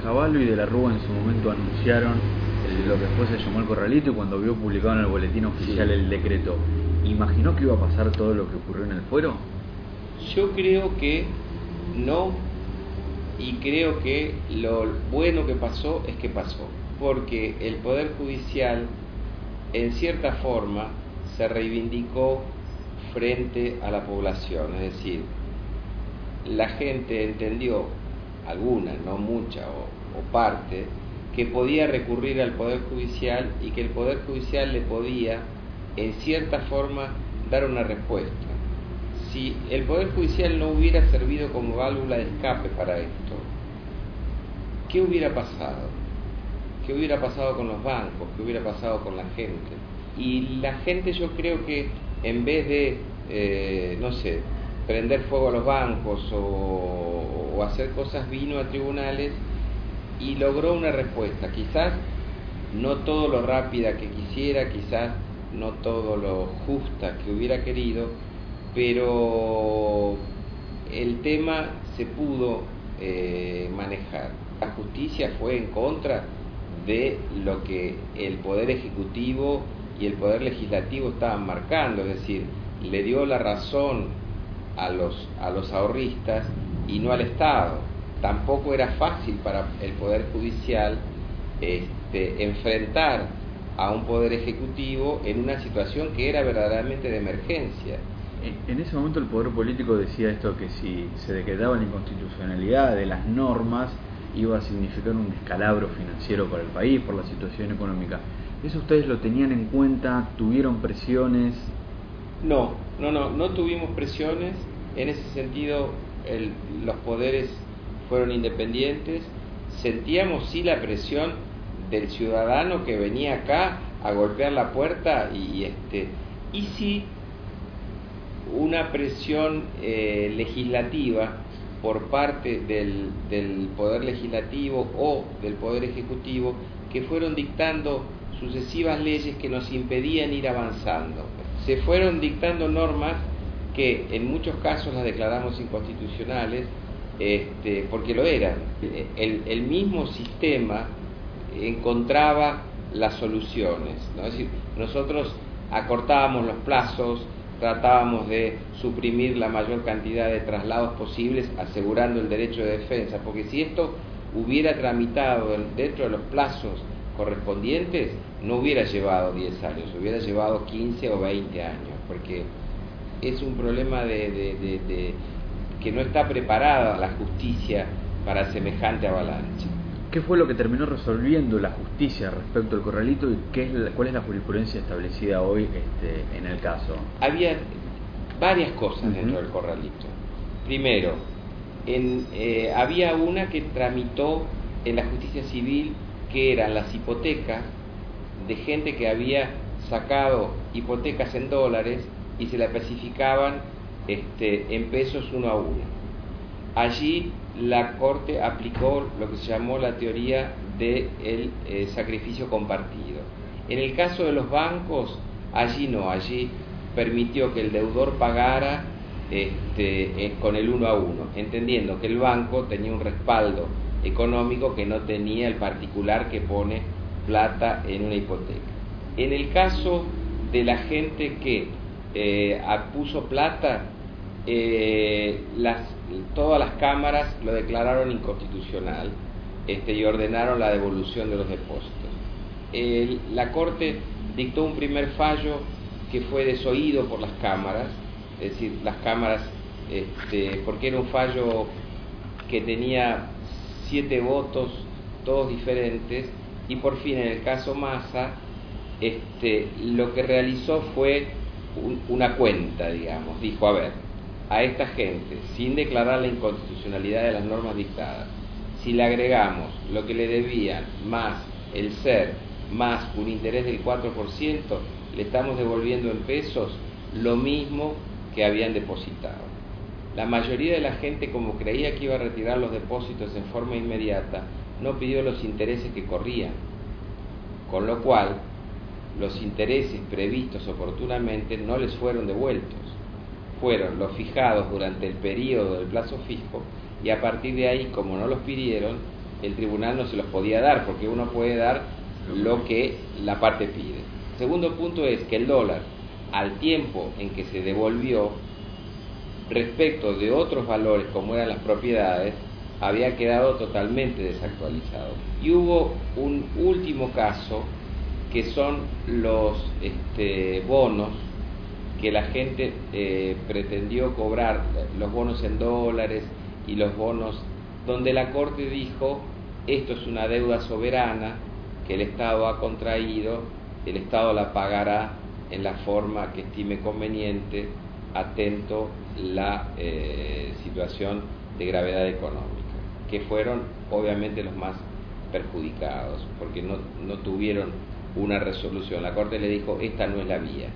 Cavallo y de la Rúa en su momento anunciaron lo que después se llamó el Corralito, y cuando vio publicado en el boletín oficial el decreto, ¿imaginó que iba a pasar todo lo que ocurrió en el Fuero? Yo creo que no, y creo que lo bueno que pasó es que pasó, porque el Poder Judicial en cierta forma se reivindicó frente a la población, es decir, la gente entendió, alguna, no mucha o parte, que podía recurrir al Poder Judicial y que el Poder Judicial le podía, en cierta forma, dar una respuesta. Si el Poder Judicial no hubiera servido como válvula de escape para esto, ¿qué hubiera pasado? ¿Qué hubiera pasado con los bancos? ¿Qué hubiera pasado con la gente? Y la gente, yo creo que en vez de, no sé, prender fuego a los bancos o hacer cosas, vino a tribunales y logró una respuesta, quizás no todo lo rápida que quisiera, quizás no todo lo justa que hubiera querido, pero el tema se pudo manejar. La justicia fue en contra de lo que el Poder Ejecutivo y el Poder Legislativo estaban marcando, es decir, le dio la razón a los ahorristas y no al Estado. Tampoco era fácil para el Poder Judicial enfrentar a un Poder Ejecutivo en una situación que era verdaderamente de emergencia. En ese momento el Poder Político decía esto, que si se decretaba la inconstitucionalidad de las normas iba a significar un descalabro financiero para el país por la situación económica. ¿Eso ustedes lo tenían en cuenta? ¿Tuvieron presiones? No tuvimos presiones. En ese sentido los poderes fueron independientes. Sentíamos sí la presión del ciudadano que venía acá a golpear la puerta y sí una presión legislativa por parte del Poder Legislativo o del Poder Ejecutivo, que fueron dictando sucesivas leyes que nos impedían ir avanzando. Se fueron dictando normas que en muchos casos las declaramos inconstitucionales, porque lo eran. El mismo sistema encontraba las soluciones, ¿no? Es decir, nosotros acortábamos los plazos, tratábamos de suprimir la mayor cantidad de traslados posibles, asegurando el derecho de defensa, porque si esto hubiera tramitado dentro de los plazos correspondientes, no hubiera llevado 10 años, hubiera llevado 15 o 20 años, porque es un problema de que no está preparada la justicia para semejante avalancha. ¿Qué fue lo que terminó resolviendo la justicia respecto al Corralito y cuál es la jurisprudencia establecida hoy en el caso? Había varias cosas dentro del Corralito. Primero, había una que tramitó en la justicia civil, que eran las hipotecas de gente que había sacado hipotecas en dólares y se la especificaban en pesos uno a uno. Allí la Corte aplicó lo que se llamó la teoría del sacrificio compartido. En el caso de los bancos, allí no, allí permitió que el deudor pagara con el uno a uno, entendiendo que el banco tenía un respaldo económico que no tenía el particular que pone plata en una hipoteca. En el caso de la gente que puso plata, todas las cámaras lo declararon inconstitucional y ordenaron la devolución de los depósitos. La Corte dictó un primer fallo que fue desoído por las cámaras, es decir, las cámaras, porque era un fallo que tenía 7 votos, todos diferentes, y por fin en el caso Massa, lo que realizó fue una cuenta, digamos. Dijo, a ver, a esta gente, sin declarar la inconstitucionalidad de las normas dictadas, si le agregamos lo que le debían más el SER más un interés del 4%, le estamos devolviendo en pesos lo mismo que habían depositado. La mayoría de la gente, como creía que iba a retirar los depósitos en forma inmediata, no pidió los intereses que corrían, con lo cual los intereses previstos oportunamente no les fueron devueltos, fueron los fijados durante el periodo del plazo fijo, y a partir de ahí, como no los pidieron, el tribunal no se los podía dar, porque uno puede dar lo que la parte pide. Segundo punto es que el dólar, al tiempo en que se devolvió, respecto de otros valores como eran las propiedades, había quedado totalmente desactualizado. Y hubo un último caso, que son los bonos que la gente pretendió cobrar, los bonos en dólares y los bonos donde la Corte dijo: esto es una deuda soberana que el Estado ha contraído, el Estado la pagará en la forma que estime conveniente, atento la situación de gravedad económica, que fueron obviamente los más perjudicados, porque no tuvieron una resolución. La Corte le dijo: esta no es la vía.